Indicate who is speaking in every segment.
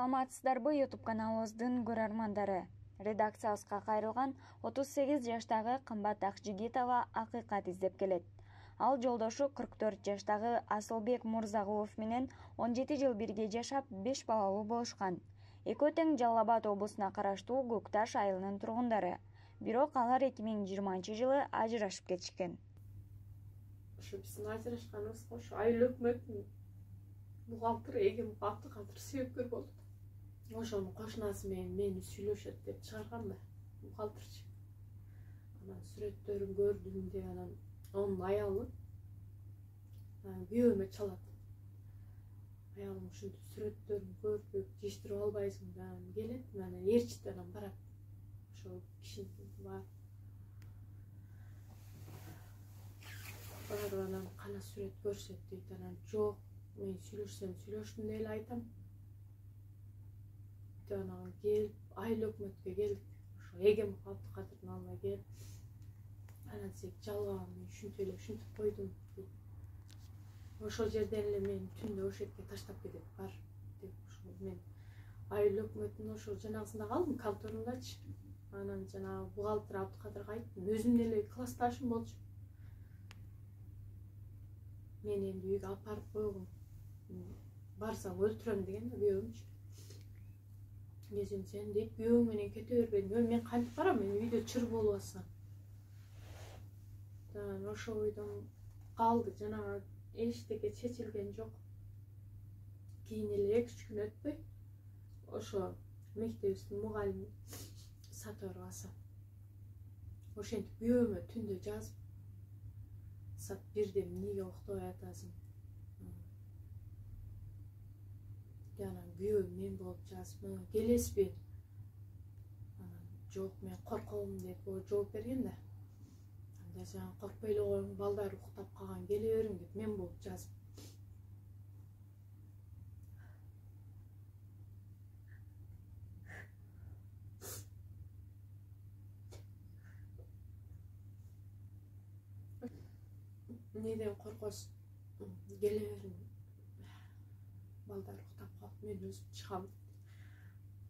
Speaker 1: Саламатсыздарбы YouTube каналыбыздын көрөрмандары. Редакциябызга кайрылган 38 жаштагы Кымбат Акжигитова акыйкат издеп келет. Ал жолдошу 44 жаштагы Асылбек Мурзагулов менен 17 жыл бирге жашап 5 балалуу болушкан. Экөө тең Жалал Абад облусуна караштуу Көкташ айылынын тургундары. Бирок алар 2020 жылы ажырашып кетишкен.
Speaker 2: Ошо биздин ажырашканыбыз ошо айыл өкмөттүн бухгалтер Эгем Абдыкадыр себепкер болду. Ошонун кошунасы менен мени сүйлөшөт деп чыгарган да, бухгалтерчи. Анан сүрөттөрүн көрдүм деп анан онун аялы күйөөмө чалат. Аялым ушинтип сүрөттөрүн көрүп, жештирип албайсың да, келет, анан ээрчит анан барат. Ошол кишинин бар. Барып анан кана сүрөт көрсөт дейт, анан жок, мен сүйлөшсөм сүйлөштүм деп эле айтам. Анан келип, айыл өкмөткө келдик. Ошо Эгем Абдыкадырдын алдына келип, анан сен жалган, мен ушинтип койдум дейт. Ошол жерден эле мен түндө ошол жерге таштап кетет бар деп, ошо мен айыл өкмөтүнүн ошо жанагысында калдым, конторундачы. Анан жанагы бухгалтер Абдыкадырга айттым, өзүм деле классташым болчу. Мен энди үйгө апарып койгум. Барсам өлтүрөм деген да күйөөмчү. Десем сен дейт, күйөөң менен кете бербедиң. Мен кантип барам, мен үйдө чыр болуп атсам. Ошол ойдон калды, жанагы эчтеке чечилген жок. Кийин эле 2-3 күн өтпөй, ошо мектебибиздин мугалими Сатор аса. Ошентип күйөөмө түндө жазып, саат 1-де эмнеге октобой атасың? Анан күйөөм мен болуп жазып, келесизби? Анан жок, мен корком деп жооп берген да. Анда сен коркпой эле койгуң, балдар уктап калган, келе бериң деп мен болуп жазып. Неден коркосуң? Келе бериң. Балдар уктап калып, мен өзүм чыгам.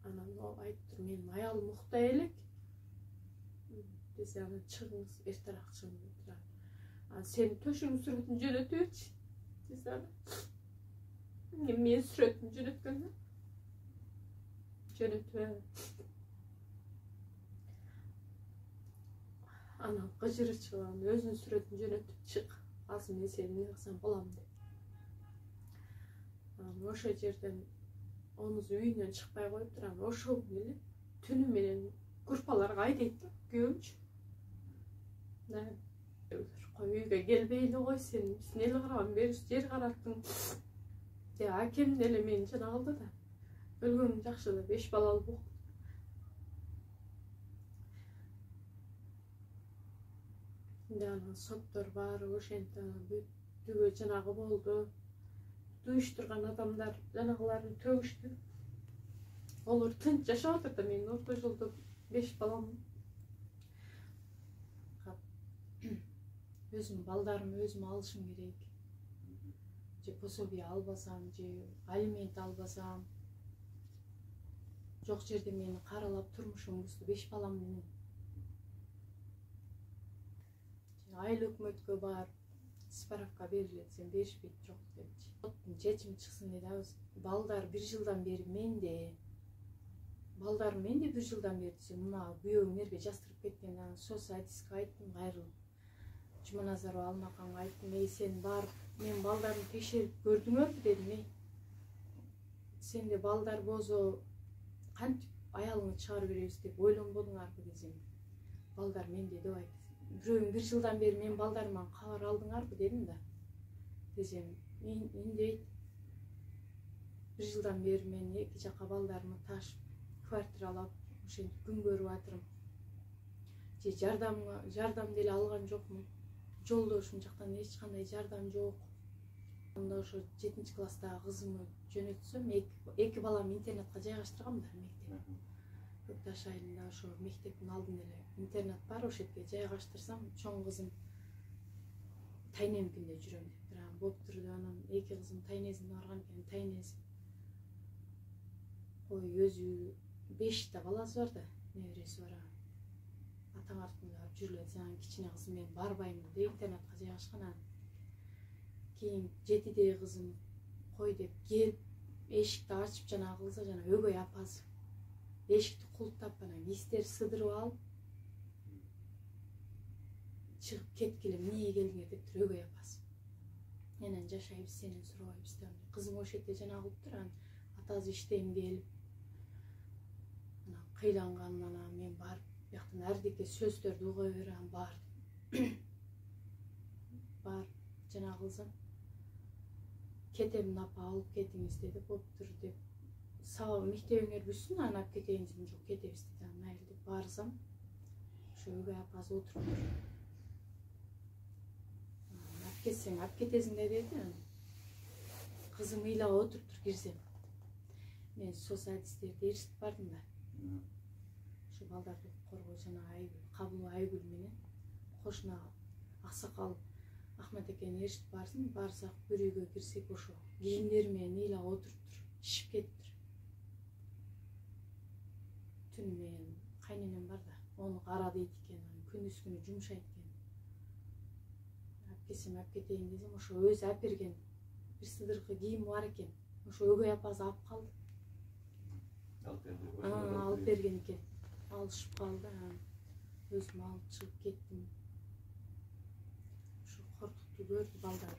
Speaker 2: Анан ал айтты, менин аялым уктай элек. Десе, анан чыгыңыз, эртерээк чыгың деп. Анан сен төшүңдүн сүрөтүн жөнөтүбөчү. Десе, анан мен сүрөтүн жөнөткөн да. Жөнөтүп. Анан кыжыры чыгып, өзүнүн сүрөтүн жөнөтүп чык. Азыр мен сени эмне кылсам болом деп. Ошол жерден онуз үйүнөн чыкпай коюптур. Анан ошол эле түнү менен группаларга айдайт да, күйөөмчү. Кой үйгө келбей эле кой, сен биздин эл караган бериш жер караттың. Акем деле мени жана кылды да. Өлгөнүң жакшы да, 5 балалуу болуп. Анан соттор баары ошентип бүттүгө жанагы болду. Уюштурган адамдар жанагыларын төгүштү. Олар тынч жашап атыр да, менин орто жолдо 5 балам. Өзүм балдарымды өзүм алышым керек. Же пособие албасам, же алимент албасам. Жок жерде мени каралап турмушум бузду 5 балам менен. Айыл өкмөткө барып справка берилет, сен беришпейт, жок депчи. Соттун чечими чыксын деди. Балдар 1 жылдан бери менде. Балдарым менде 1 жылдан бери десе, мына күйөөң эмнеге жастырып кеткен? Анан соцсадистке айттым, кайрылып. Жуманазарова Алмаканга айттым, сен барып, мен балдарымды текшерип көрдүңөрбү дедим. Сенде балдар болсо кантип аялыңды чыгарып беребиз деп ойлонбодуңарбы десем, балдар менде деп айтты. Бирөөң 1 жылдан бери мен балдарымдан кабар алдыңарбы дедим да. Десем, индейт. 1 жылдан бери мен 2 жака балдарымды ташып, квартиралап, ошентип күн көрүп атырым. Же жардам деле алган жокмун. Жолдошум жактан эч кандай жардам жок. Анда ошо 7-класстагы кызымды жөнөтсөм, 2 балам интернатка жайгаштыргам да, мектеп. Көкташ айылында ошо мектептин алдында эле интернат бар, ошол жерге жайгаштырсам, чоң кызым тайнемкинде жүрөм деп. Болуптур. Анан 2 кызым тайнесине барган экен, тайнеси Кой өзү 5 баласы бар да, небереси бар. Атаң артында жүрүлөт, сен кичине кызым мен барбаймын деп интернатка жайгашкан. Кийин 7-деги кызым кой деп келип эшикти ачып жанагы кызга жана өгөй апасы эшикти култап анан кийиздерди сыдырып алып чыгып кеткиле, эмнеге келдиңер дептир өгөй апасы. Менен жашайбыз, сенен сурабайбыз деп. Кызым ошол жерде жана кылыптыр, анан атасы иштен келип анан кыйланганынан мен барып бияктан ардеке сөздөрдү угай берем, бардым. Бар жана кылсам кетемин апа, алып кетиңиз деди. Боптур деп, сабак мектебиңер бүтсүн, анан алып кетейин дедим. Жок, кетебиз деди. Майыл деп барсам, ошо өгөй апасы отуруптур. Алып кетсең алып кетесиң деди. Кызым ыйлап отуруптур, кирсем. Мен соцсадистерди ээрчитип бардым да. Ошо балдарды коргоо жана кабыл Айгүл менен кошуна аксакал Ахмат экени ээрчитип барсак, бир үйгө кирсек, ошо кийимдери менен ыйлап отуруптур, ишип кетиптир. Түн менен кайненем бар да, ону кара дейт экен, күндүз күнү жумшайт экен. Алып кетсем алып кетейин десем, ошо өзү алып берген бир сыдыркы кийим бар экен. Ошо өгөй апасы алып калды. Алып берген экен. Алышып калды. Өзүм алып чыгып кеттим. Ошо кортукту көрдү балдар.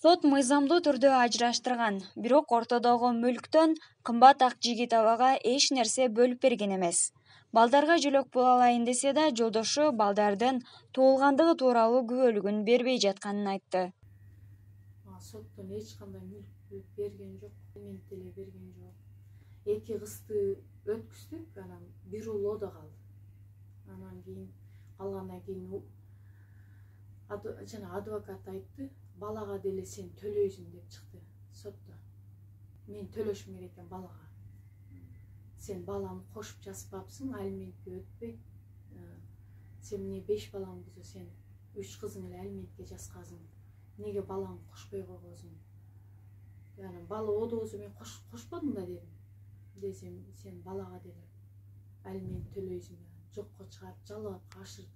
Speaker 1: Сот мыйзамдуу түрдө ажыраштырган, бирок ортодогу мүлктөн кымбат Акжигитовага эч нерсе бөлүп берген эмес. Балдарга жөлөк боло алайын десе да, жолдошу балдардын туулгандыгы тууралуу күбөлүгүн бербей жатканын айтты.
Speaker 2: Соттон эч кандай мүлк берген жок, алимент деле берген жок. 2 кызды өткүздүк, анан бир уул ода калды. Анан кийин калгандан кийин жана адвокат айтты, балага деле сен төлөйсүң деп чыкты сотто. Мен төлөшүм керек экен балага. Сен баланы кошуп жазбапсың, алиментке өтпөйт. Сен эмне 5 балаң болсо, сен 3 кызың эле алиментке жазгансың. Неге баланы кошпой койгонсуң? Анан бала одобосо мен кошподум да дедим. Десем, сен балага деле алимент төлөйсүң. Жокко чыгарып жалаатка ашырды.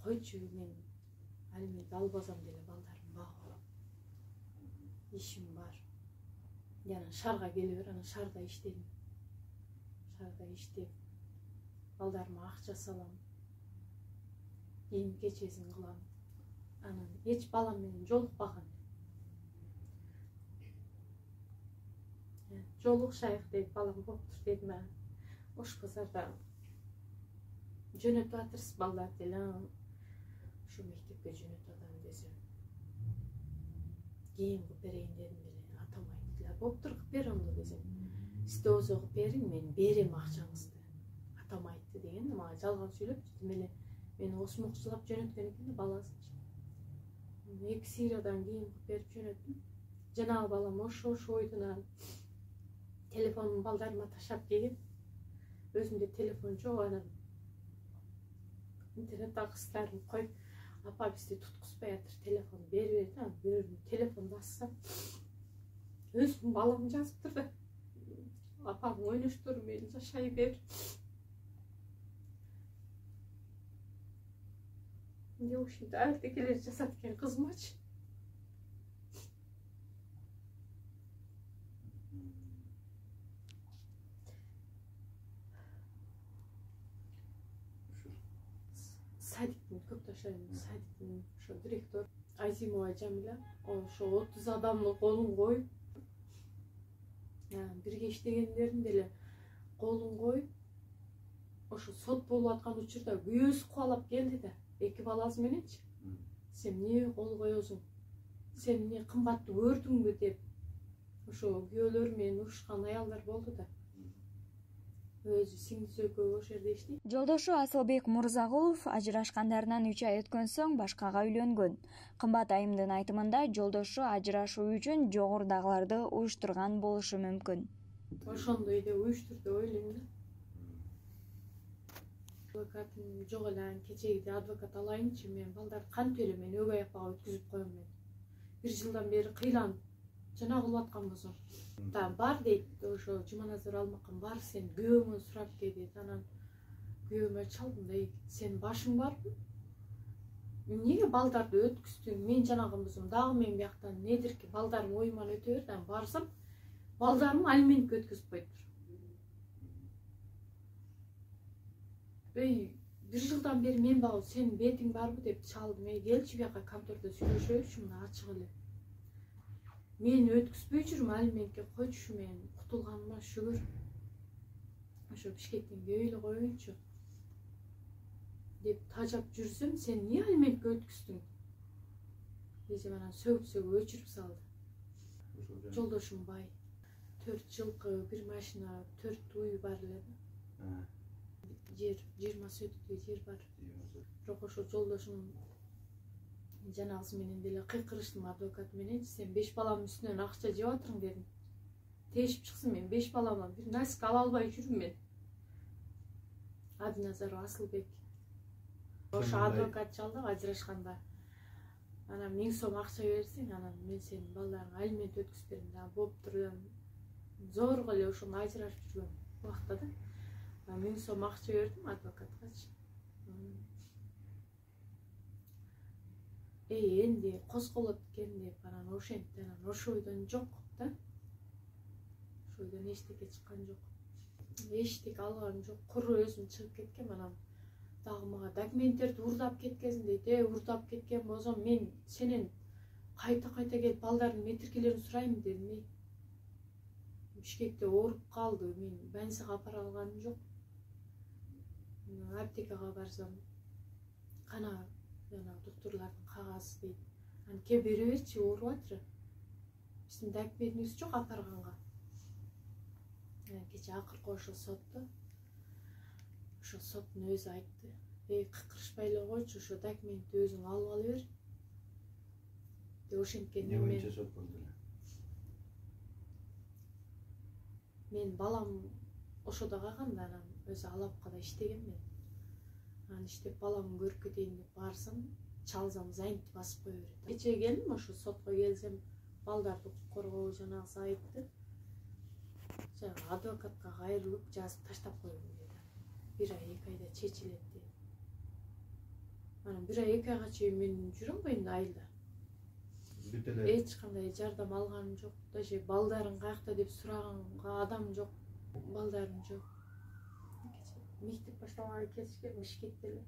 Speaker 2: Койчу, мен алимент албасам деле балдарын багып алам. Ишим бар. Жана шаарга келе бер, анан шаарда иштедим. Шаарда иштеп, балдарыма акча салам. Кийим кечесин кылам. Анан эч балам менен жолукпаган. Жолукшайык деп балам боптур дедим. Ош базарда жөнөтүп атырсыз балдар деле. Ошо мектепке жөнөтүп атам десем, кийин кылып берейин дедим эле. Атам айтты, боптур кылып бер анда десем. Сизде болсо кылып бериң, мен берем акчаңызды. Атам айтты деген, мага жалган сүйлөп жүрдүм эле. Мени осмокчулап жөнөткөн экен да баласынча. 2 сыйрадан кийин кылып берип жөнөттүм. Жанагы балам ошо ойдунан телефонун балдарыма таштап келген. Өзүмдө телефон жок, анан интернеттен кыздарын коюп, апа бизди туткузбай атыр, телефон бербей да, бирөөнүн телефон бассам, өзүнүн балам жазыптыр да. Апам ойноштур, мен жашай бер. Эмне ушундай артекелер жасат экен кызмачы. Садиктин Көкташайдын садиктин ошо директор Азимова Жамиля, ошо 30 адамдын колун коюп, бирге иштегендердин деле колун коюп, ошо сот болуп аткан учурда күйөөсү кубалап келди да, 2 баласы мененчи. Сен эмне кол коесуң? Сен эмне кымбатты көрдүңбү деп, ошо күйөөлөр менен урушкан аялдар болду да. Өзү сиңдиси экөө ошол жерде иштейт.
Speaker 1: Жолдошу Асылбек Мурзагулов ажырашкандарынан 3 ай өткөн соң башкага үйлөнгөн. Кымбат Айымдын айтымында, жолдошу ажырашуу үчүн жогорудагыларды уюштурган болушу мүмкүн.
Speaker 2: Ошондой деп уюштурду деп ойлойм да. Адвокатым жок эле, кечеги адвокат алайынчы, мен балдар кантип эле мен өгөй апага өткүзүп коем мен. 1 жылдан бери кыйланып жана кылып аткан болсоң бар дейт, ошо Жуманазар Алмакан бар, сен күйөөңө сурап кел дейт. Анан күйөөмө чалдым да, сен башың барбы? Эмнеге балдарды өткүздүң? Мен жанагы болсом дагы мен бияктан недирки балдарым оюман өтө берди. Барсам балдарым алиментке өткүзүп коюптур. Bir жылдан бери мен багы сен бетиң барбы деп чалдым. Келчи бияка контордо сүйлөшөбүчү, мына ачык эле. Мен өткүзбөй жүрүм алиментке, койчу мен кутулганыма шүгүр. Ошо Бишкектен кеп эле коеюнчу деп тажап жүрсөм, сен эмне алиментке өткүздүң? Десе анан сөгүп өчүрүп салды. Жолдошум бай. 4 жылкы, 1 машина, 4 уй бар эле да. Жер 20 сөтүктөй жер бар. Бирок ошо жолдошум жанагысы менен деле кыйкырыштым адвокат менен. Сен 5 баламдын үстүнөн акча жеп атырың дедим. Тешип чыксын, мен 5 баламдан бир насик ала албай жүрүм мен. Адиназаров Асылбек. Ошо адвокат чалды ажырашканда. Анан 1000 сом акча берсең, анан мен сенин балдарыңа алимент өткүзүп берем да. Болуптур. Зорго эле ошону ажырашып жүргөн убакта да. 1000 сом акча бердим адвокаткачы. Энди козголот экен деп, анан ошентти, анан ошо ойдон жок да. Ошо ойдон эчтеке чыккан жок. Эчтеке алган жок. Куру өзүм чыгып кеткем, анан дагы мага документтерди урдап кеткенсиң дейт. Урдап кеткен болсом, мен сенен кайта келип балдардын метиркелерин сурайм дедим. Бишкекте ооруп калды, мен больницага апара алганым жок. Аптекага барсам, кана жана доктурлардын кагазы дейт. Аны кеп бере берчи, ооруп атыр. Биздин документибиз жок апарганга. Кече акыркы ошо сотто. Ошо соттун өзү айтты. Кыкырышпай эле койчу, ошо документти өзүң алып бер. Деп ошенткенде мен балам ошодо калган да, анан өзү Алапкада иштеген мен. Анан иштеп баламды көрүп кетейин деп барсам, чалсам зайнтти басып кое берет. Кече келдим, ошо сотко келсем, балдарды коргоо жанагысы айтты. Жанагы адвокатка кайрылып жазып таштап коюм деди. 1 ай 2 айда чечилет деди. Анан 1 ай 2 айга чейин мен жүрө албайм да айылда. Эч кандай жардам алганым жок. Даже балдарың каякта деп сураганга адам жок. Балдарым жок. Мектеп башталганга келишкен Бишкекте эле.